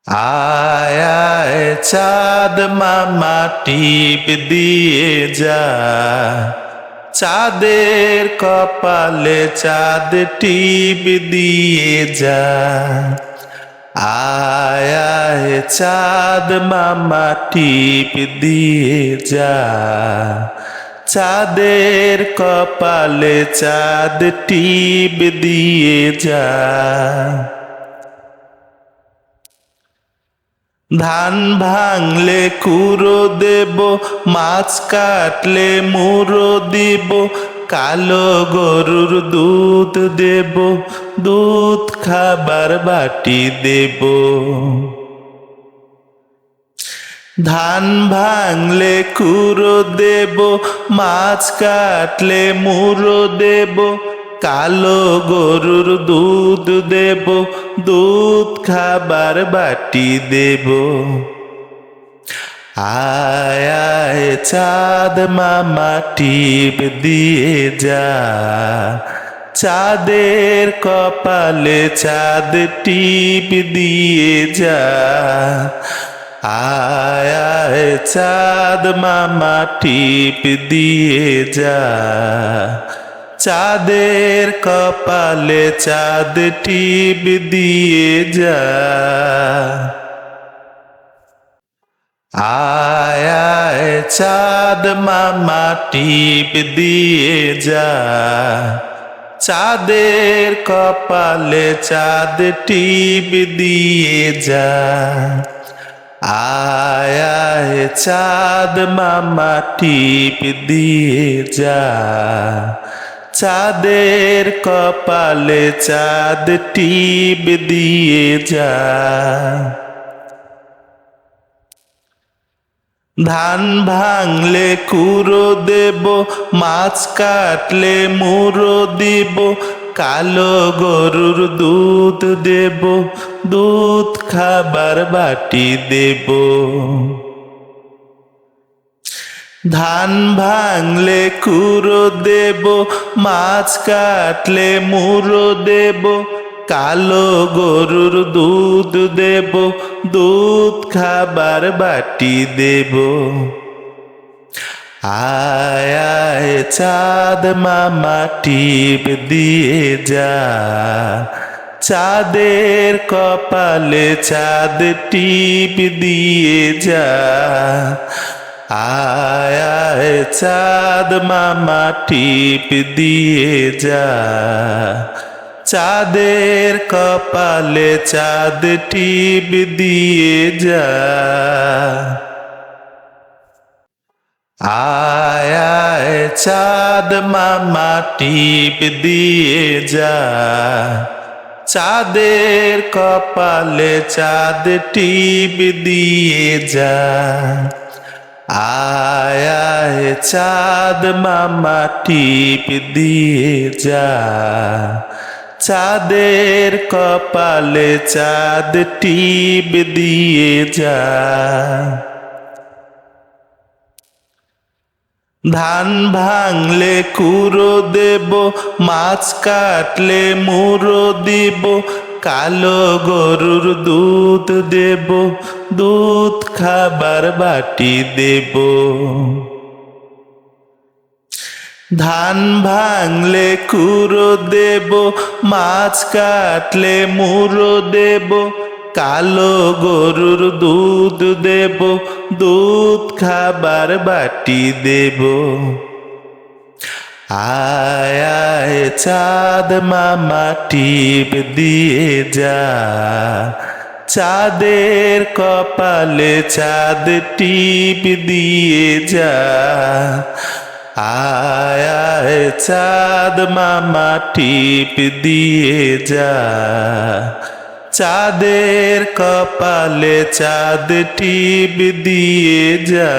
আয় আয় চাঁদ মামা টিপ দিয়ে যা, চাঁদের কপালে চাঁদ টিপ দিয়ে যা। আয় আয় চাঁদ মামা টিপ দিয়ে যা, চাঁদের কপালে চাঁদ টিপ দিয়ে যা। ধান ভাঙলে কুড়ো দেব, মাছ কাটলে মুড়ো দিব, কালো গরুর দুধ দেব, দুধ খাবার বাটি দেব। ধান ভাঙলে কুড়ো দেব, মাছ কাটলে মুড়ো দেব, কালো গরুর দুধ দেব, দুধ খাবার বাটি দেব। আয় আয় চাঁদ মামা টিপ দিয়ে যা, চাঁদের কপালে চাঁদ টিপ দিয়ে যা। আয় আয় চাঁদ মামা টিপ দিয়ে যা, চাঁদের কপালে চাঁদ টিপ দিয়ে যা। আয় আয় চাঁদ মামা টিপ দিয়ে যা, চাঁদের কপালে চাঁদ টিপ দিয়ে যা। আয় আয় চাঁদ মামা টিপ দিয়ে যা, চাঁদের কপালে চাঁদ টিপ দিয়ে যা। ধান ভাঙলে কুড়ো দেব, মাছ কাটলে মুড়ো দিব, কালো গরুর দুধ দেব, দুধ খাবার বাটি দেব। ধান ভাঙলে কুড়ো দেব, মাছ কাটলে মুড়ো দেব, কালো গরুর দুধ দেব, দুধ খাবার বাটি দেব। আয় আয় চাঁদ মামা টিপ দিয়ে যা, চাঁদের কপালে চাঁদ টিপ দিয়ে যা। আয় আয় চাঁদ মামা টিপ দিয়ে যা, চাঁদের কপালে চাঁদ টিপ দিয়ে যা। আয় আয় চাঁদ মামা টিপ দিয়ে যা, চাঁদের কপালে চাঁদ টিপ দিয়ে যা। আয় আয় চাঁদ মামা টিপ দিয়ে যা, চাঁদের কপালে চাঁদ টিপ দিয়ে যা। ধান ভাঙলে কুড়ো দেব, মাছ কাটলে মুড়ো দিব, কালো গরুর দুধ দেব, দুধ খাবার বাটি দেব। ধান ভাঙলে কুড়ো দেব, মাছ কাটলে মুড়ো দেব, কালো গরুর দুধ দেব, দুধ খাবার বাটি দেব। আয় আয় চাঁদ মামা টিপ দিয়ে যা, চাঁদের কপালে চাঁদ টিপ দিয়ে যা। আয় আয় চাঁদ মামা টিপ দিয়ে যা, চাঁদের কপালে চাঁদ টিপ দিয়ে যা।